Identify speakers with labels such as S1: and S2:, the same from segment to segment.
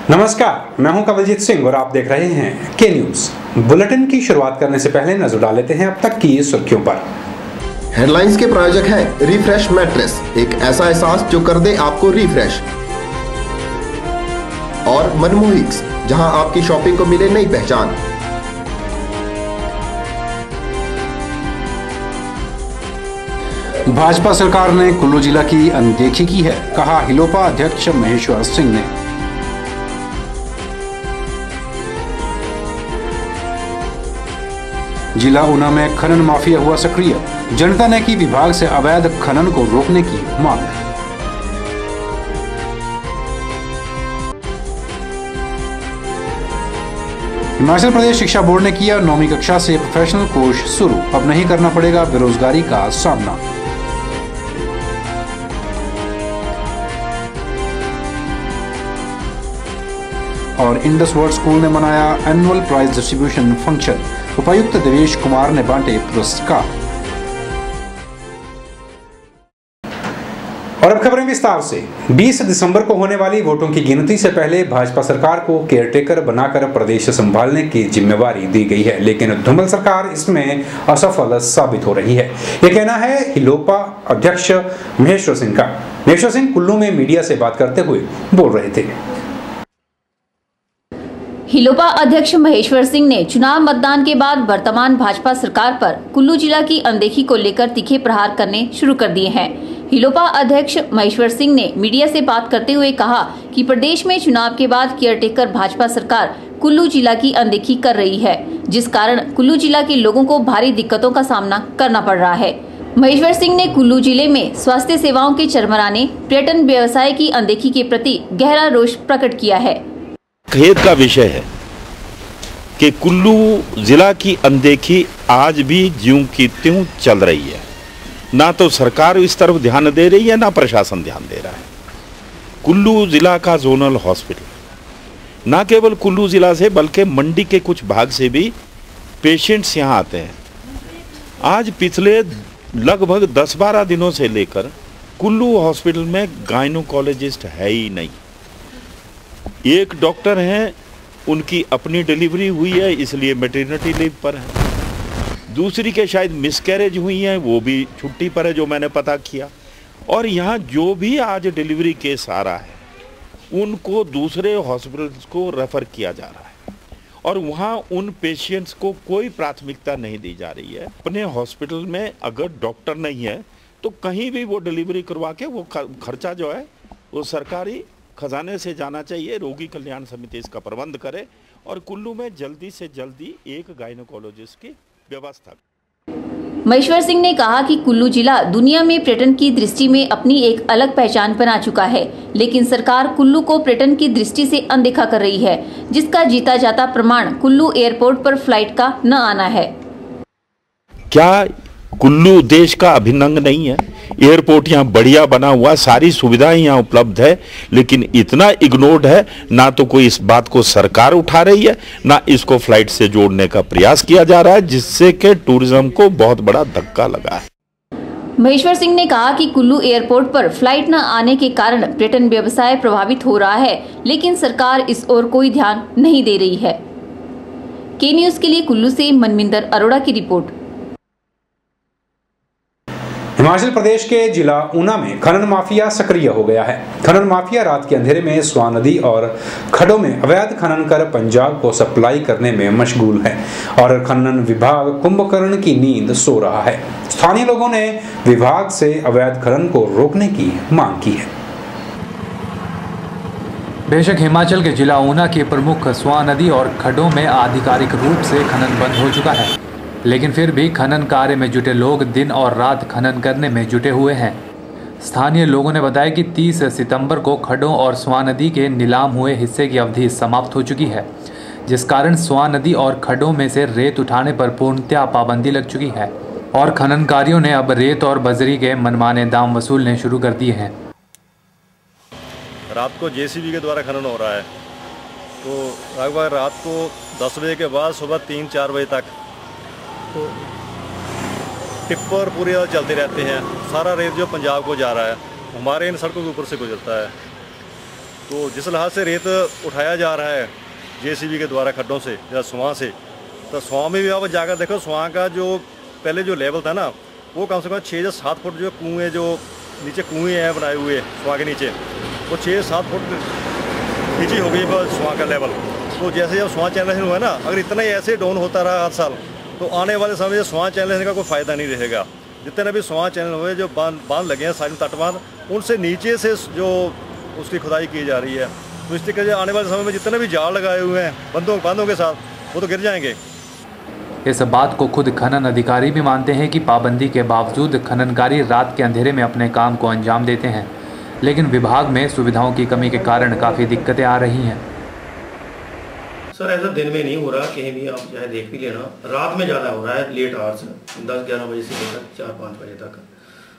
S1: नमस्कार, मैं हूं कवलजीत सिंह और आप देख रहे हैं के न्यूज। बुलेटिन की शुरुआत करने से पहले नजर डाल लेते हैं अब तक की सुर्खियों पर।
S2: हेडलाइंस के प्रायोजक हैं रिफ्रेश मैट्रेस, एक ऐसा एहसास जो कर दे आपको रिफ्रेश, और मनमोहिक्स, जहां आपकी शॉपिंग को मिले नई पहचान।
S1: भाजपा सरकार ने कुल्लू जिला की अनदेखी की है, कहा हिलोपा अध्यक्ष महेश्वर सिंह ने। जिला ऊना में खनन माफिया हुआ सक्रिय, जनता ने की विभाग से अवैध खनन को रोकने की मांग। हिमाचल प्रदेश शिक्षा बोर्ड ने किया 9वीं कक्षा से प्रोफेशनल कोर्स शुरू, अब नहीं करना पड़ेगा बेरोजगारी का सामना। और इंडस वर्ल्ड स्कूल ने मनाया एनुअल प्राइज डिस्ट्रीब्यूशन फंक्शन, उपायुक्त देवेश कुमार ने बांटे पुरस्कार। और अब खबरें विस्तार से। 20 दिसंबर को होने वाली वोटों की गिनती से पहले भाजपा सरकार को केयरटेकर बनाकर प्रदेश संभालने की जिम्मेवारी दी गई है, लेकिन धूमल सरकार इसमें असफल साबित हो रही है। यह कहना है हिलोपा अध्यक्ष महेश्वर सिंह का। महेश्वर सिंह कुल्लू में मीडिया से बात करते हुए बोल रहे थे।
S3: हिलोपा अध्यक्ष महेश्वर सिंह ने चुनाव मतदान के बाद वर्तमान भाजपा सरकार पर कुल्लू जिला की अनदेखी को लेकर तीखे प्रहार करने शुरू कर दिए हैं। हिलोपा अध्यक्ष महेश्वर सिंह ने मीडिया से बात करते हुए कहा कि प्रदेश में चुनाव के बाद केयरटेकर भाजपा सरकार कुल्लू जिला की अनदेखी कर रही है, जिस कारण कुल्लू जिला के लोगों को भारी दिक्कतों का सामना करना पड़ रहा है। महेश्वर सिंह ने कुल्लू जिले में स्वास्थ्य सेवाओं के चरमराने, पर्यटन व्यवसाय की अनदेखी के प्रति गहरा रोष प्रकट किया है।
S4: खेद का विषय है कि कुल्लू जिला की अनदेखी आज भी ज्यों की त्यों चल रही है। ना तो सरकार इस तरफ ध्यान दे रही है, ना प्रशासन ध्यान दे रहा है। कुल्लू जिला का जोनल हॉस्पिटल ना केवल कुल्लू जिला से बल्कि मंडी के कुछ भाग से भी पेशेंट्स यहाँ आते हैं। आज पिछले लगभग 10-12 दिनों से लेकर कुल्लू हॉस्पिटल में गायनोकोलॉजिस्ट है ही नहीं। एक डॉक्टर हैं, उनकी अपनी डिलीवरी हुई है इसलिए मैटरनिटी लीव पर है। दूसरी के शायद मिसकैरेज हुई है, वो भी छुट्टी पर है जो मैंने पता किया। और यहाँ जो भी आज डिलीवरी केस आ रहा है उनको दूसरे हॉस्पिटल्स को रेफर किया जा रहा है और वहाँ उन पेशेंट्स को कोई प्राथमिकता नहीं दी जा रही है। अपने हॉस्पिटल में अगर डॉक्टर नहीं है तो कहीं भी वो डिलीवरी करवा के वो खर्चा जो है वो सरकारी खजाने से जाना चाहिए। रोगी कल्याण समिति इसका प्रबंध करे और कुल्लू में जल्दी से जल्दी एक गायनोकोलॉजिस्ट की व्यवस्था।
S3: महेश्वर सिंह ने कहा कि कुल्लू जिला दुनिया में पर्यटन की दृष्टि में अपनी एक अलग पहचान बना चुका है, लेकिन सरकार कुल्लू को पर्यटन की दृष्टि से अनदेखा कर रही है, जिसका जीता जाता प्रमाण कुल्लू एयरपोर्ट पर फ्लाइट का न आना है।
S4: क्या कुल्लू देश का अभिन्न अंग नहीं है? एयरपोर्ट यहाँ बढ़िया बना हुआ, सारी सुविधाएं यहाँ उपलब्ध है, लेकिन इतना इग्नोर्ड है। ना तो कोई इस बात को सरकार उठा रही है, ना इसको फ्लाइट से जोड़ने का प्रयास किया जा रहा है, जिससे कि टूरिज्म को बहुत बड़ा धक्का लगा है।
S3: महेश्वर सिंह ने कहा कि कुल्लू एयरपोर्ट पर फ्लाइट न आने के कारण पर्यटन व्यवसाय प्रभावित हो रहा है, लेकिन सरकार इस ओर कोई ध्यान नहीं दे रही है। के न्यूज के लिए कुल्लू से मनमिंदर अरोड़ा की रिपोर्ट।
S1: हिमाचल प्रदेश के जिला ऊना में खनन माफिया सक्रिय हो गया है। खनन माफिया रात के अंधेरे में स्वां नदी और खड्डों में अवैध खनन कर पंजाब को सप्लाई करने में मशगूल है और खनन विभाग कुंभकर्ण की नींद सो रहा है। स्थानीय लोगों ने विभाग से अवैध खनन को रोकने की मांग की है।
S5: बेशक हिमाचल के जिला ऊना के प्रमुख स्वां नदी और खड्डों में आधिकारिक रूप से खनन बंद हो चुका है, लेकिन फिर भी खनन कार्य में जुटे लोग दिन और रात खनन करने में जुटे हुए हैं। स्थानीय लोगों ने बताया कि 30 सितंबर को खड्डों और स्वां नदी के नीलाम हुए हिस्से की अवधि समाप्त हो चुकी है, जिस कारण स्वां नदी और खड्डों में से रेत उठाने पर पूर्णतया पाबंदी लग चुकी है और खननकारियों ने अब रेत और बजरी के मनमाने दाम वसूलने शुरू कर दिए हैं।
S6: रात को जेसीबी के द्वारा खनन हो रहा है, तो लगभग रात को 10 बजे के बाद सुबह 3-4 बजे तक तो टिप्पर पूरी चलते रहते हैं। सारा रेत जो पंजाब को जा रहा है हमारे इन सड़कों के ऊपर से गुजरता है। तो जिस लिहाज से रेत उठाया जा रहा है JCB के द्वारा खड्डों से या स्वां से, तो स्वां में भी आप जाकर देखो, स्वां का जो पहले जो लेवल था ना, वो कम से कम 6 या 7 फुट जो कुएँ, जो नीचे कुएँ हैं बनाए हुए स्वां के नीचे, वो 6-7 फुट नीचे हो गई स्वां का लेवल। तो जैसे जब स्वां चैनल हुआ है ना, अगर इतना ही ऐसे डाउन होता रहा हर साल, तो आने वाले समय में स्वां चैनल का कोई फ़ायदा नहीं रहेगा। जितने भी स्वां चैनल हुए, जो बांध लगे हैं साइड में तटबांध, उनसे नीचे से जो उसकी खुदाई की जा रही है, तो इस तरीके से आने वाले समय में जितने भी जाल लगाए हुए हैं बांधों के साथ, वो तो गिर जाएंगे।
S5: इस बात को खुद खनन अधिकारी भी मानते हैं कि पाबंदी के बावजूद खननकारी रात के अंधेरे में अपने काम को अंजाम देते हैं, लेकिन विभाग में सुविधाओं की कमी के कारण काफ़ी दिक्कतें आ रही हैं।
S7: सर ऐसा दिन में नहीं हो रहा, कहीं भी आप चाहे देख भी लेना, रात में ज़्यादा हो रहा है, लेट आवर्स 10-11 बजे से लेकर 4-5 बजे तक।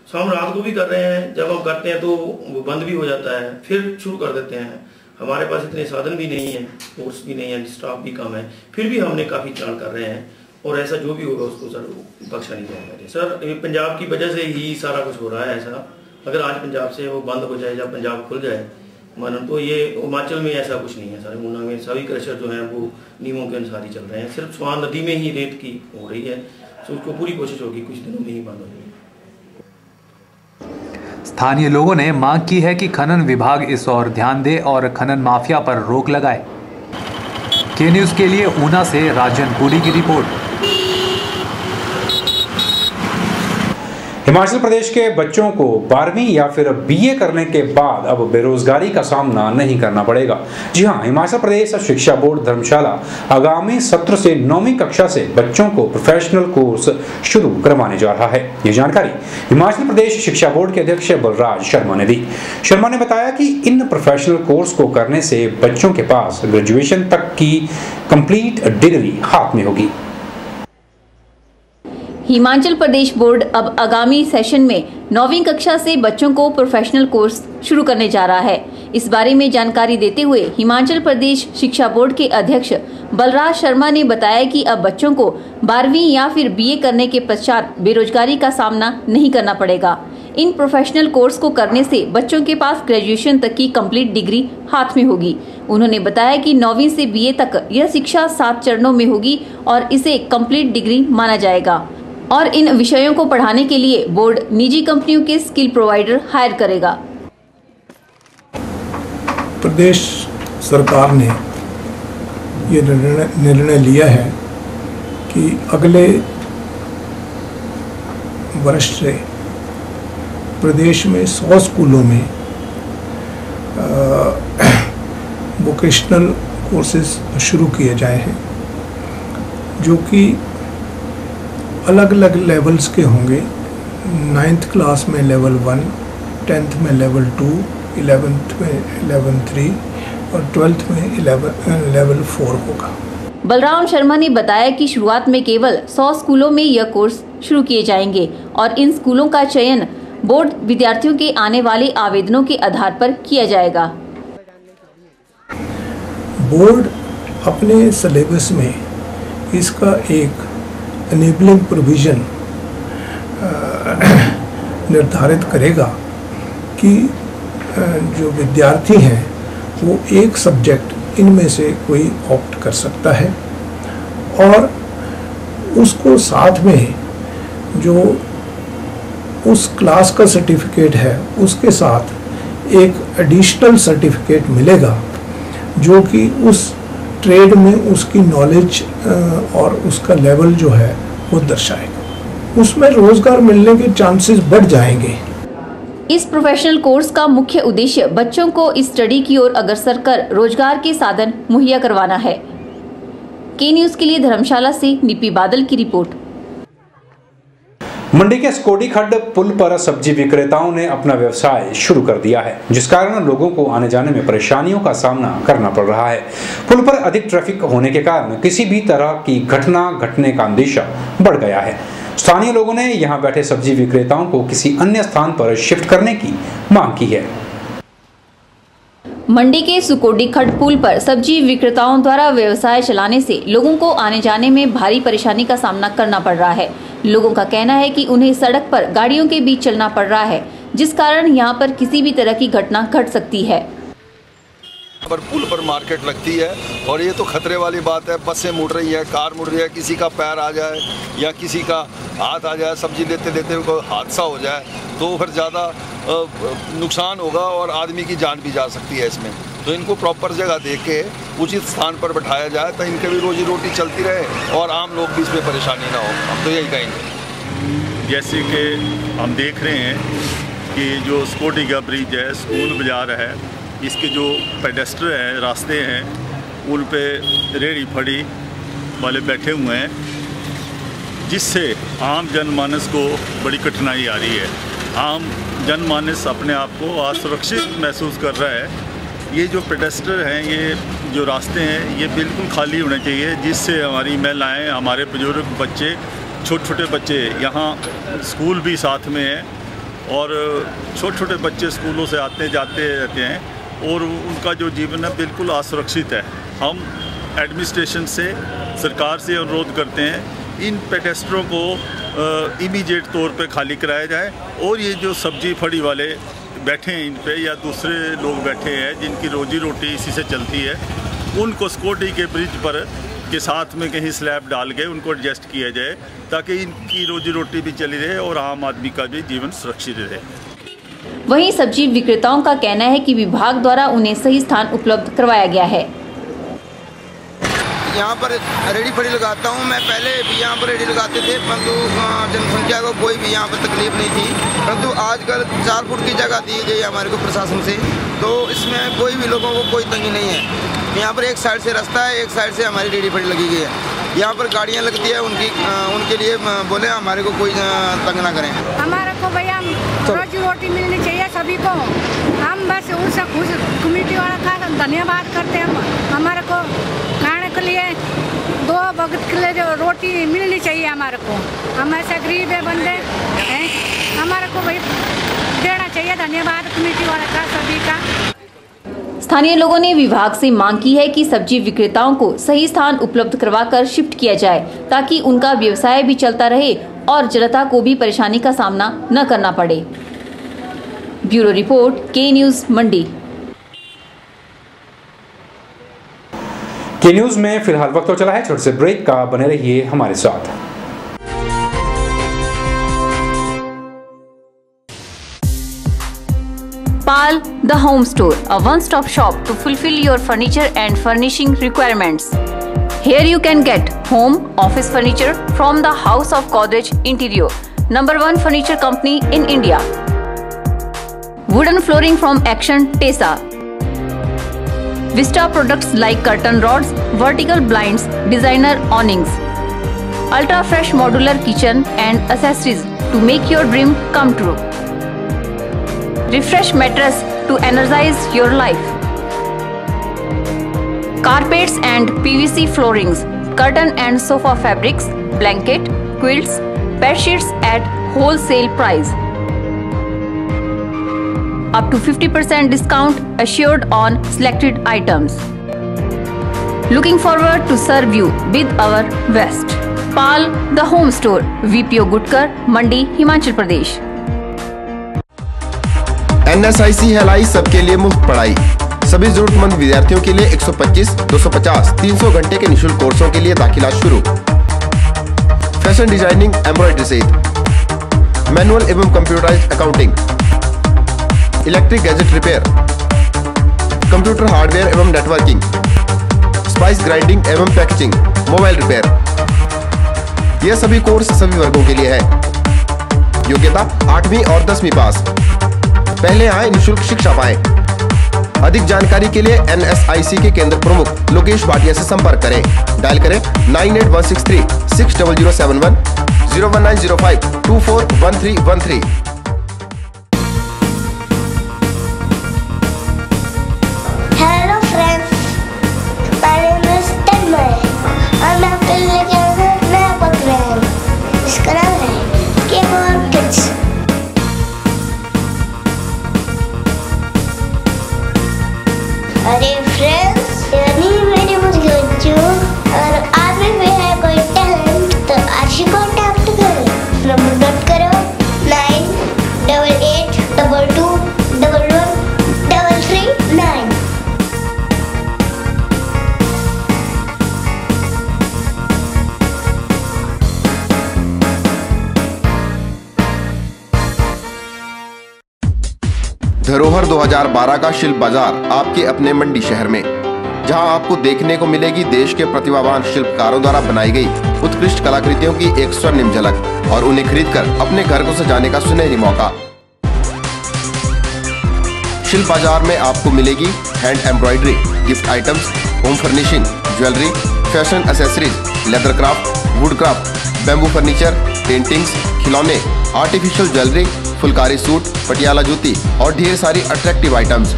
S7: सो हम रात को भी कर रहे हैं, जब हम करते हैं तो वो बंद भी हो जाता है, फिर शुरू कर देते हैं। हमारे पास इतने साधन भी नहीं है, फोर्स भी नहीं है, स्टाफ भी कम है, फिर भी हमने काफ़ी चाल कर रहे हैं, और ऐसा जो भी होगा उसको सर बख्शा नहीं जाएगा। सर पंजाब की वजह से ही सारा कुछ हो रहा है ऐसा। अगर आज पंजाब से वो बंद हो जाए या पंजाब खुल जाए मानन, तो ये हिमाचल में ऐसा कुछ नहीं है सर। ऊना में सभी क्रशर जो हैं वो नियमों के अनुसार ही चल रहे हैं। सिर्फ स्वां नदी में ही रेत की हो रही है, तो उसको पूरी कोशिश होगी कुछ दिनों में ही बंद हो जाएगी।
S5: स्थानीय लोगों ने मांग की है कि खनन विभाग इस ओर ध्यान दे और खनन माफिया पर रोक लगाए। के न्यूज़ के लिए ऊना से राजन पुरी की रिपोर्ट।
S1: हिमाचल प्रदेश के बच्चों को 12वीं या फिर BA करने के बाद अब बेरोजगारी का सामना नहीं करना पड़ेगा। जी हां, हिमाचल प्रदेश शिक्षा बोर्ड धर्मशाला आगामी सत्र से 9वीं कक्षा से बच्चों को प्रोफेशनल कोर्स शुरू करवाने जा रहा है। ये जानकारी हिमाचल प्रदेश शिक्षा बोर्ड के अध्यक्ष बलराज शर्मा ने दी। शर्मा ने बताया कि इन प्रोफेशनल कोर्स को करने से बच्चों के पास ग्रेजुएशन तक की कंप्लीट डिग्री हाथ में होगी।
S3: हिमाचल प्रदेश बोर्ड अब आगामी सेशन में 9वीं कक्षा से बच्चों को प्रोफेशनल कोर्स शुरू करने जा रहा है। इस बारे में जानकारी देते हुए हिमाचल प्रदेश शिक्षा बोर्ड के अध्यक्ष बलराज शर्मा ने बताया कि अब बच्चों को 12वीं या फिर BA करने के पश्चात बेरोजगारी का सामना नहीं करना पड़ेगा। इन प्रोफेशनल कोर्स को करने से बच्चों के पास ग्रेजुएशन तक की कंप्लीट डिग्री हाथ में होगी। उन्होंने बताया कि 9वीं से BA तक यह शिक्षा 7 चरणों में होगी और इसे कंप्लीट डिग्री माना जाएगा, और इन विषयों को पढ़ाने के लिए बोर्ड निजी कंपनियों के स्किल प्रोवाइडर हायर करेगा।
S8: प्रदेश सरकार ने ये निर्णय लिया है कि अगले वर्ष से प्रदेश में 100 स्कूलों में वोकेशनल कोर्सेज शुरू किए जाए हैं, जो कि अलग अलग लेवल्स के होंगे। 9th क्लास में लेवल 1, 10th में लेवल 2, 11th में लेवल 3 और 12th में लेवल 4 होगा।
S3: बलराम शर्मा ने बताया कि शुरुआत में केवल 100 स्कूलों में यह कोर्स शुरू किए जाएंगे और इन स्कूलों का चयन बोर्ड विद्यार्थियों के आने वाले आवेदनों के आधार पर किया जाएगा।
S8: बोर्ड अपने सिलेबस में इसका एक एनेबलिंग प्रोविजन निर्धारित करेगा कि जो विद्यार्थी हैं वो एक सब्जेक्ट इनमें से कोई ऑप्ट कर सकता है, और उसको साथ में जो उस क्लास का सर्टिफिकेट है उसके साथ एक एडिशनल सर्टिफिकेट मिलेगा, जो कि उस ट्रेड में उसकी नॉलेज और उसका लेवल जो है वो दर्शाएगा। उसमें रोजगार मिलने के चांसेस बढ़ जाएंगे।
S3: इस प्रोफेशनल कोर्स का मुख्य उद्देश्य बच्चों को इस स्टडी की ओर अग्रसर कर रोजगार के साधन मुहैया करवाना है। के न्यूज़ के लिए धर्मशाला से निपी बादल की रिपोर्ट।
S1: मंडी के स्कोडी खड्ड पुल पर सब्जी विक्रेताओं ने अपना व्यवसाय शुरू कर दिया है, जिस कारण लोगों को आने जाने में परेशानियों का सामना करना पड़ रहा है। पुल पर अधिक ट्रैफिक होने के कारण किसी भी तरह की घटना घटने का अंदेशा बढ़ गया है। स्थानीय लोगों ने यहां बैठे सब्जी विक्रेताओं को किसी अन्य स्थान पर शिफ्ट करने की मांग की है।
S3: मंडी के सुकोडी खड्ड पुल पर सब्जी विक्रेताओं द्वारा व्यवसाय चलाने से लोगों को आने जाने में भारी परेशानी का सामना करना पड़ रहा है। लोगों का कहना है कि उन्हें सड़क पर गाड़ियों के बीच चलना पड़ रहा है, जिस कारण यहां पर किसी भी तरह की घटना घट सकती है।
S9: पर पुल पर मार्केट लगती है और ये तो खतरे वाली बात है। बसें मुड़ रही है, कार मुड़ रही है, किसी का पैर आ जाए या किसी का हाथ आ जाए, सब्जी लेते लेते कोई हादसा हो जाए तो फिर ज़्यादा नुकसान होगा और आदमी की जान भी जा सकती है इसमें। तो इनको प्रॉपर जगह दे के उचित स्थान पर बैठाया जाए तो इनके भी रोजी रोटी चलती रहे और आम लोग भी इसमें परेशानी ना हो। हम तो यही कहेंगे।
S10: जैसे कि हम देख रहे हैं कि जो स्कूटी का ब्रिज है, स्कूल बाजार है, इसके जो पेडेस्टर हैं, रास्ते हैं, उन पे रेहड़ी फड़ी वाले बैठे हुए हैं, जिससे आम जनमानस को बड़ी कठिनाई आ रही है। आम जनमानस अपने आप को असुरक्षित महसूस कर रहा है। ये जो पेडेस्टर हैं, ये जो रास्ते हैं, ये बिल्कुल खाली होने चाहिए, जिससे हमारी महिलाएं, हमारे बुजुर्ग, बच्चे, छोटे छोटे बच्चे, यहाँ स्कूल भी साथ में है और छोटे छोटे बच्चे स्कूलों से आते जाते रहते हैं और उनका जो जीवन है बिल्कुल असुरक्षित है। हम एडमिनिस्ट्रेशन से, सरकार से अनुरोध करते हैं इन पेडेस्टरों को इमीडिएट तौर पे खाली कराया जाए और ये जो सब्जी फड़ी वाले बैठे हैं इन पे या दूसरे लोग बैठे हैं जिनकी रोजी रोटी इसी से चलती है, उनको स्कूटी के ब्रिज पर के साथ में कहीं स्लैब डाल के उनको एडजस्ट किया जाए ताकि इनकी रोजी रोटी भी चली रहे और आम आदमी का भी जीवन सुरक्षित रहे।
S3: वहीं सब्जी विक्रेताओं का कहना है कि विभाग द्वारा उन्हें सही स्थान उपलब्ध करवाया गया है।
S11: यहाँ पर रेडी फड़ी लगाता हूँ मैं, पहले भी यहाँ पर रेडी लगाते थे परंतु जनसंख्या को कोई भी यहाँ पर तकलीफ नहीं थी, परंतु आजकल 4 फुट की जगह दी गई हमारे को प्रशासन से, तो इसमें कोई भी लोगों को कोई तंगी नहीं है। यहाँ पर एक साइड से रास्ता है, एक साइड से हमारी रेडी फड़ी लगी गई है। यहाँ पर गाड़ियाँ लगती है, उनके लिए बोले हमारे को कोई तंग ना करें।
S12: हमारे को भैया रोजी रोटी मिलनी चाहिए सभी को। हम बस उनसे खुश कमेटी वाला का धन्यवाद करते हैं। हमारे को खाने के लिए 2 वक्त के लिए जो रोटी मिलनी चाहिए हमारे को। हम ऐसे गरीब है बंदे हैं, हमारे को भाई देना चाहिए। धन्यवाद कमेटी वाले का, सभी का।
S3: स्थानीय लोगों ने विभाग से मांग की है कि सब्जी विक्रेताओं को सही स्थान उपलब्ध करवाकर शिफ्ट किया जाए ताकि उनका व्यवसाय भी चलता रहे और जनता को भी परेशानी का सामना न करना पड़े। ब्यूरो रिपोर्ट, के न्यूज मंडी।
S1: के न्यूज में फिलहाल वक्त हो चला है छोटे से ब्रेक का, बने रहिए हमारे साथ।
S3: Pal, the home store, a one-stop shop to fulfill your furniture and furnishing requirements. Here you can get home, office furniture from the House of Godrej Interior, #1 furniture company in India. Wooden flooring from Action Tesa. Vista products like curtain rods, vertical blinds, designer awnings. Ultra fresh modular kitchen and accessories to make your dream come true. Refresh mattress to energize your life. Carpets and PVC floorings, curtain and sofa fabrics, blanket, quilts, bed sheets at wholesale price. Up to 50% discount assured on selected items. Looking forward to serve you with our best. Pal, the home store, VPO Gutkar, Mandi, Himachal Pradesh.
S2: NSIC हेलाई सबके लिए मुफ्त पढ़ाई। सभी जरूरतमंद विद्यार्थियों के लिए 125, 250, 300 घंटे के निःशुल्क कोर्सों के लिए दाखिला शुरू। फैशन डिजाइनिंग, एम्ब्रॉयडरी सहित मैनुअल एवं computerised accounting, electric gadget repair, computer hardware एवं नेटवर्किंग, स्पाइस ग्राइंडिंग एवं पैकेजिंग, मोबाइल रिपेयर। यह सभी कोर्स सभी वर्गों के लिए है। योग्यता 8वीं और 10वीं पास। पहले आए निःशुल्क शिक्षा पाएं। अधिक जानकारी के लिए NSIC के केंद्र प्रमुख लोकेश भाटिया से संपर्क करें। डायल करें 98163 60071 01905 241313।
S13: Hello friends, my name is Tanmay और मैं आपके लिए लेके आया हूं नया प्रोग्राम जिसका नाम है कीबोर्ड किड्स। अरे फ्रेंड्स, यानी मेरी मुझे और आप में भी है कोई टैलेंट तो आज ही कॉन्टैक्ट करें। नंबर नोट करो 9882221139।
S2: 2012 का शिल्प बाजार आपके अपने मंडी शहर में, जहां आपको देखने को मिलेगी देश के प्रतिभावान शिल्पकारों द्वारा बनाई गई उत्कृष्ट कलाकृतियों की एक स्वर्णिम झलक और उन्हें खरीदकर अपने घर को सजाने का सुनहरी मौका। शिल्प बाजार में आपको मिलेगी hand embroidery, gift items, home furnishing, jewellery, fashion accessories, leather craft, wood craft, bamboo furniture, paintings, खिलौने, artificial jewellery, phulkari suit, Patiala jutti और ढेर सारी अट्रैक्टिव आइटम्स।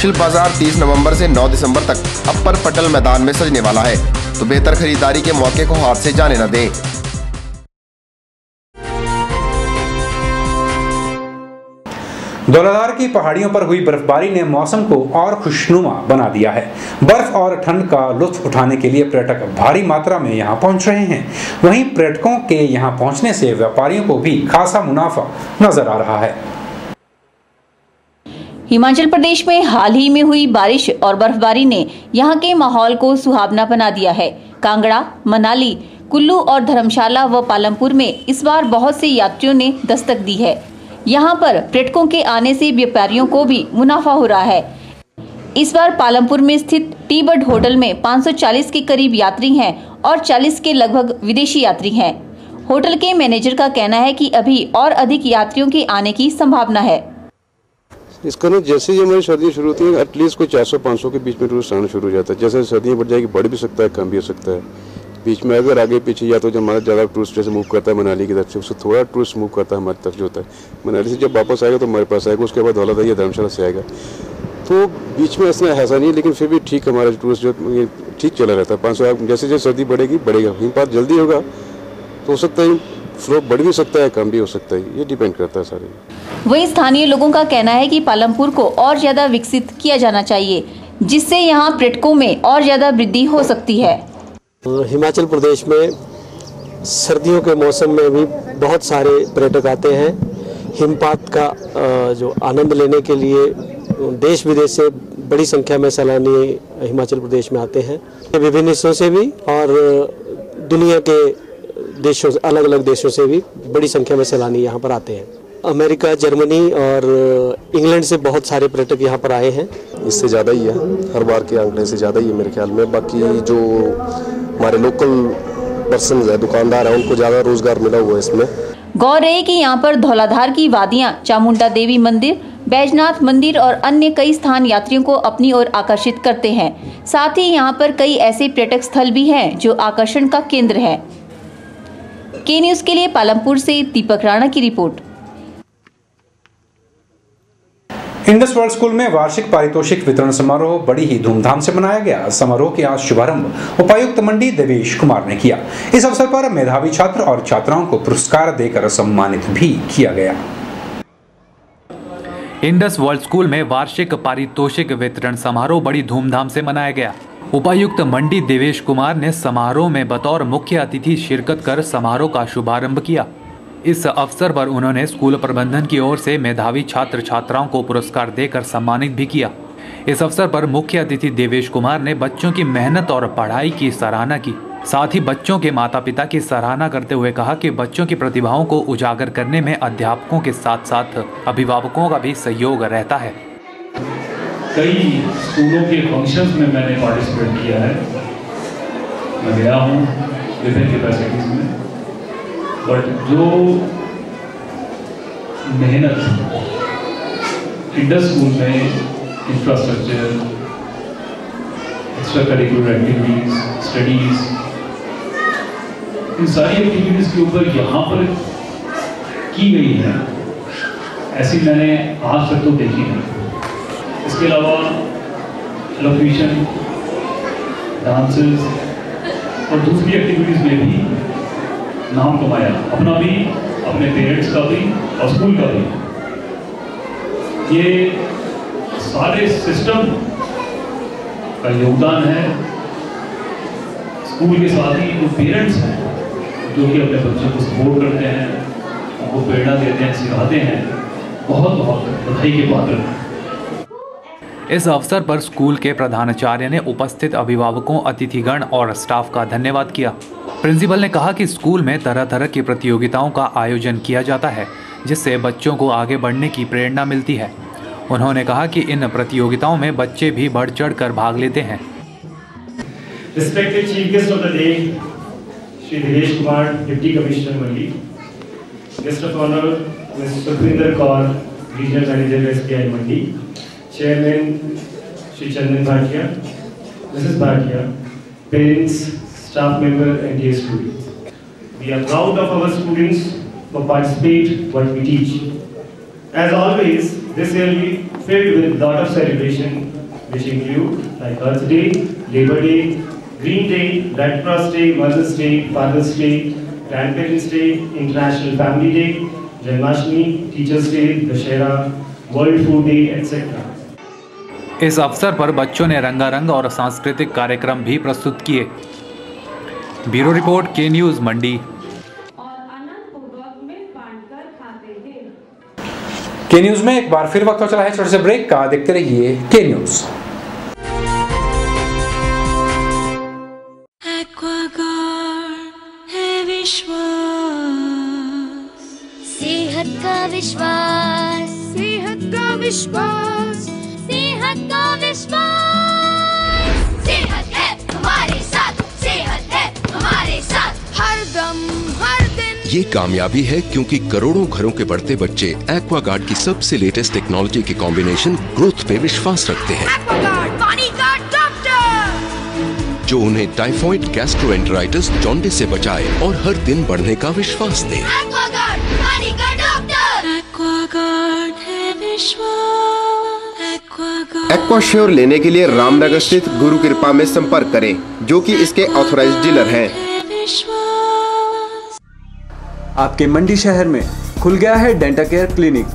S2: शिल्प बाजार 30 नवंबर से 9 दिसंबर तक अपर पटल मैदान में सजने वाला है, तो बेहतर खरीदारी के मौके को हाथ से जाने न दें।
S1: धौलाधार की पहाड़ियों पर हुई बर्फबारी ने मौसम को और खुशनुमा बना दिया है। बर्फ और ठंड का लुत्फ उठाने के लिए पर्यटक भारी मात्रा में यहां पहुंच रहे हैं। वहीं पर्यटकों के यहां पहुंचने से व्यापारियों को भी खासा मुनाफा नजर आ रहा है।
S3: हिमाचल प्रदेश में हाल ही में हुई बारिश और बर्फबारी ने यहां के माहौल को सुहावना बना दिया है। कांगड़ा, मनाली, कुल्लू और धर्मशाला व पालमपुर में इस बार बहुत से यात्रियों ने दस्तक दी है। यहाँ पर पर्यटकों के आने से व्यापारियों को भी मुनाफा हो रहा है। इस बार पालमपुर में स्थित टी बर्ड होटल में 540 के करीब यात्री हैं और 40 के लगभग विदेशी यात्री हैं। होटल के मैनेजर का कहना है कि अभी और अधिक यात्रियों के आने की संभावना है।
S14: इसका ना जैसे ही हमारी सर्दियाँ शुरू होती है, एटलीस्ट कोई 400-500 के बीच में टूरिस्ट आना शुरू हो जाता है। जैसे सर्दियाँ बढ़ जाएगी, बढ़ भी सकता है, कम भी हो सकता है। बीच में अगर आगे पीछे या तो जब हमारा ज़्यादा टूरिस्ट जैसे मूव करता है मनाली की तरफ से, उससे थोड़ा टूरिस्ट मूव करता है हमारी तरफ जो होता है। मनाली से जब वापस आएगा तो हमारे पास आएगा, उसके बाद धौलाधार या धर्मशाला से आएगा। तो बीच में ऐसा नहीं है, लेकिन फिर भी ठीक हमारा टूरिस्ट जो ठीक चला रहता है। 500 जैसे जैसे सर्दी बढ़ेगी बढ़ेगा। हिमपात जल्दी होगा तो हो सकता है फ्लो बढ़ भी सकता है, कम भी हो सकता है, ये डिपेंड करता है सारे।
S3: वहीं स्थानीय लोगों का कहना है कि पालमपुर को और ज्यादा विकसित किया जाना चाहिए, जिससे यहाँ पर्यटकों में और ज्यादा वृद्धि हो सकती है।
S15: हिमाचल प्रदेश में सर्दियों के मौसम में भी बहुत सारे पर्यटक आते हैं। हिमपात का जो आनंद लेने के लिए देश विदेश से बड़ी संख्या में सैलानी हिमाचल प्रदेश में आते हैं, विभिन्न हिस्सों से भी और दुनिया के देशों से, अलग अलग देशों से भी बड़ी संख्या में सैलानी यहाँ पर आते हैं। अमेरिका, जर्मनी और इंग्लैंड से बहुत सारे पर्यटक यहाँ पर आए हैं।
S14: इससे ज़्यादा ही है, हर बार के आंकड़े से ज़्यादा ही है मेरे ख्याल में। बाकी जो हमारे लोकल पर्सन है, दुकानदार है, उनको ज़्यादा रोजगार मिला हुआ है इसमें।
S3: गौर है कि यहाँ पर धौलाधार की वादियाँ, चामुंडा देवी मंदिर, बैजनाथ मंदिर और अन्य कई स्थान यात्रियों को अपनी ओर आकर्षित करते हैं। साथ ही यहाँ पर कई ऐसे पर्यटक स्थल भी हैं जो आकर्षण का केंद्र है। के न्यूज़ के लिए पालमपुर से दीपक राणा की रिपोर्ट।
S1: इंडस वर्ल्ड स्कूल में वार्षिक पारितोषिक वितरण समारोह बड़ी ही धूमधाम से मनाया गया। समारोह के आज शुभारंभ उपायुक्त मंडी देवेश कुमार ने किया। इस अवसर पर मेधावी छात्र और छात्राओं को पुरस्कार देकर सम्मानित भी किया गया।
S5: इंडस वर्ल्ड स्कूल में वार्षिक पारितोषिक वितरण समारोह बड़ी धूमधाम से मनाया गया। उपायुक्त मंडी देवेश कुमार ने समारोह में बतौर मुख्य अतिथि शिरकत कर समारोह का शुभारंभ किया। इस अवसर पर उन्होंने स्कूल प्रबंधन की ओर से मेधावी छात्र छात्राओं को पुरस्कार देकर सम्मानित भी किया। इस अवसर पर मुख्य अतिथि देवेश कुमार ने बच्चों की मेहनत और पढ़ाई की सराहना की। साथ ही बच्चों के माता पिता की सराहना करते हुए कहा कि बच्चों की प्रतिभाओं को उजागर करने में अध्यापकों के साथ साथ अभिभावकों का भी सहयोग रहता है।
S16: कई स्कूलों के फंक्शंस में मैंने पार्टिसिपेट किया है, मैं गया हूँ विभिन्न कैपेसिटीज में, बट जो मेहनत इंडस स्कूल में infrastructure, extra curricular activities, studies, इन सारी एक्टिविटीज के ऊपर यहाँ पर की गई है, ऐसी मैंने आज तक तो देखी नहीं। इसके अलावा एलोक्यूशन, डांसेस और दूसरी एक्टिविटीज में भी नाम कमाया, अपना भी, अपने पेरेंट्स का भी और स्कूल का भी। ये सारे सिस्टम का योगदान है। स्कूल के साथ ही जो पेरेंट्स हैं जो कि अपने बच्चों को सपोर्ट करते हैं, उनको प्रेरणा देते हैं, सिखाते हैं, बहुत बहुत बधाई के पात्र हैं।
S5: इस अवसर पर स्कूल के प्रधानाचार्य ने उपस्थित अभिभावकों, अतिथिगण और स्टाफ का धन्यवाद किया। प्रिंसिपल ने कहा कि स्कूल में तरह तरह की प्रतियोगिताओं का आयोजन किया जाता है, जिससे बच्चों को आगे बढ़ने की प्रेरणा मिलती है। उन्होंने कहा कि इन प्रतियोगिताओं में बच्चे भी बढ़ चढ़ कर भाग लेते हैं।
S17: Respected Chief Guest of the day, Shri Dinesh Kumar, Deputy Commissioner Mandi, Guest of Honor, Mr. Sukhvinder Kaur, Regional Manager SBI Mandi, Chairman Shri Chandan Bhatia, Mrs. Bhatia, parents, staff member and dear students. We are proud of our students for participate what we teach. As always, this year we filled with lot of celebration, which include like Earth Day, Labor Day, Green Day, Red Cross Day, Mother's Day, Father's Day, Grandparents Day, International Family Day, Janmashtami, Teachers Day, Dussehra, World Food Day, etc.
S5: इस अवसर पर बच्चों ने रंगारंग और सांस्कृतिक कार्यक्रम भी प्रस्तुत किए। ब्यूरो रिपोर्ट, के न्यूज़ मंडी।
S1: के न्यूज़ में एक बार फिर वक्त हो चला है छोटे से ब्रेक का। देखते रहिए के न्यूज़।
S13: सेहत का विश्वास, सेहत का विश्वास, सेहत का विश्वास। सेहत है हमारे साथ, सेहत है हमारे साथ, हर दम हर दिन।
S18: ये कामयाबी है क्योंकि करोड़ों घरों के बढ़ते बच्चे एक्वागार्ड की सबसे लेटेस्ट टेक्नोलॉजी के कॉम्बिनेशन ग्रोथ पे विश्वास रखते हैं।
S13: एक्वागार्ड पानी का डॉक्टर,
S18: जो उन्हें टाइफॉइड, गैस्ट्रोएंटेराइटिस, जॉन्डिस से बचाए और हर दिन बढ़ने का विश्वास दे।
S13: एक्वागार्ड पानी का डॉक्टर, एक्वागार्ड है विश्वास, एक्वागार्ड।
S2: एक्वाश्योर लेने के लिए रामनगर स्थित गुरु कृपा में संपर्क करें, जो कि इसके ऑथराइज्ड डीलर हैं।
S19: आपके मंडी शहर में खुल गया है dental care clinic,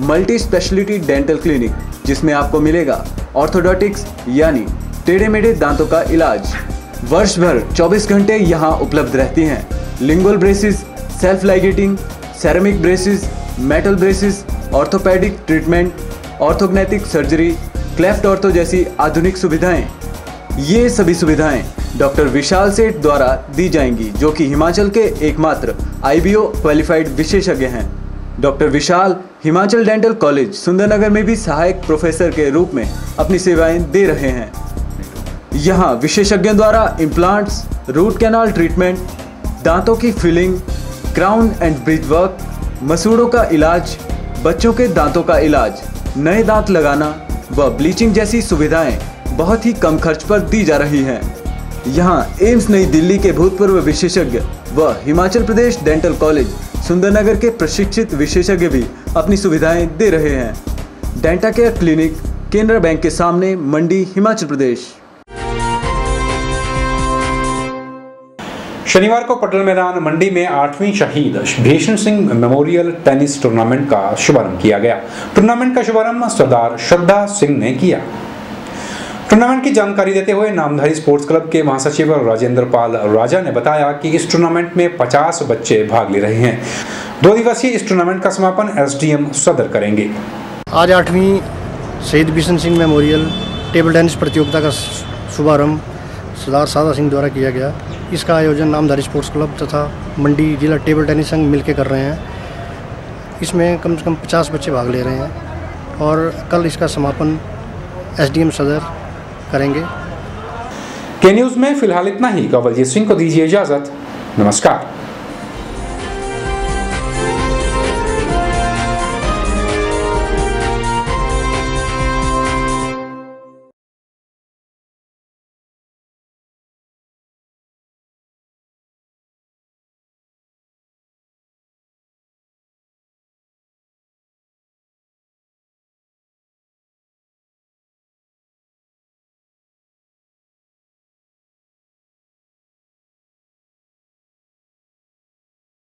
S19: multi speciality dental clinic, जिसमें आपको मिलेगा ऑर्थोडोंटिक्स यानी टेढ़े मेढ़े दांतों का इलाज। वर्ष भर 24 घंटे यहाँ उपलब्ध रहती हैं। Lingual braces, self ligating, ceramic braces, metal braces, orthopedic treatment, orthognathic surgery, cleft ortho जैसी आधुनिक सुविधाएं। ये सभी सुविधाएं डॉक्टर विशाल सेठ द्वारा दी जाएंगी, जो कि हिमाचल के एकमात्र IBO क्वालिफाइड विशेषज्ञ हैं। डॉक्टर विशाल हिमाचल डेंटल कॉलेज सुंदरनगर में भी सहायक प्रोफेसर के रूप में अपनी सेवाएं दे रहे हैं। यहाँ विशेषज्ञों द्वारा इम्प्लांट्स, रूट कैनाल ट्रीटमेंट, दांतों की filling, crown and bridge work, मसूड़ों का इलाज, बच्चों के दांतों का इलाज, नए दांत लगाना व ब्लीचिंग जैसी सुविधाएं बहुत ही कम खर्च पर दी जा रही हैं। यहाँ एम्स नई दिल्ली के भूतपूर्व विशेषज्ञ व हिमाचल प्रदेश डेंटल कॉलेज सुंदरनगर के प्रशिक्षित विशेषज्ञ भी अपनी सुविधाएं दे रहे हैं। Denta care clinic, Canara bank के सामने, मंडी, हिमाचल प्रदेश।
S1: शनिवार को पटल मैदान मंडी में 8वीं शहीद भीषण सिंह मेमोरियल टेनिस टूर्नामेंट का शुभारंभ किया गया। टूर्नामेंट का शुभारंभ सरदार श्रद्धा सिंह ने किया। टूर्नामेंट की जानकारी देते हुए नामधारी स्पोर्ट्स क्लब के महासचिव राजेंद्र पाल राजा ने बताया कि इस टूर्नामेंट में 50 बच्चे भाग ले रहे हैं। 2 दिवसीय इस टूर्नामेंट का समापन SDM सदर करेंगे।
S20: आज 8वीं शहीद भीषण सिंह मेमोरियल टेबल टेनिस प्रतियोगिता का शुभारंभ सरदार सादा सिंह द्वारा किया गया। इसका आयोजन नामधारी स्पोर्ट्स क्लब तथा मंडी जिला टेबल टेनिस संघ मिलकर कर रहे हैं। इसमें कम से कम 50 बच्चे भाग ले रहे हैं और कल इसका समापन SDM सदर करेंगे।
S1: के न्यूज़ में फिलहाल इतना ही। कवलजीत सिंह को दीजिए इजाजत। नमस्कार।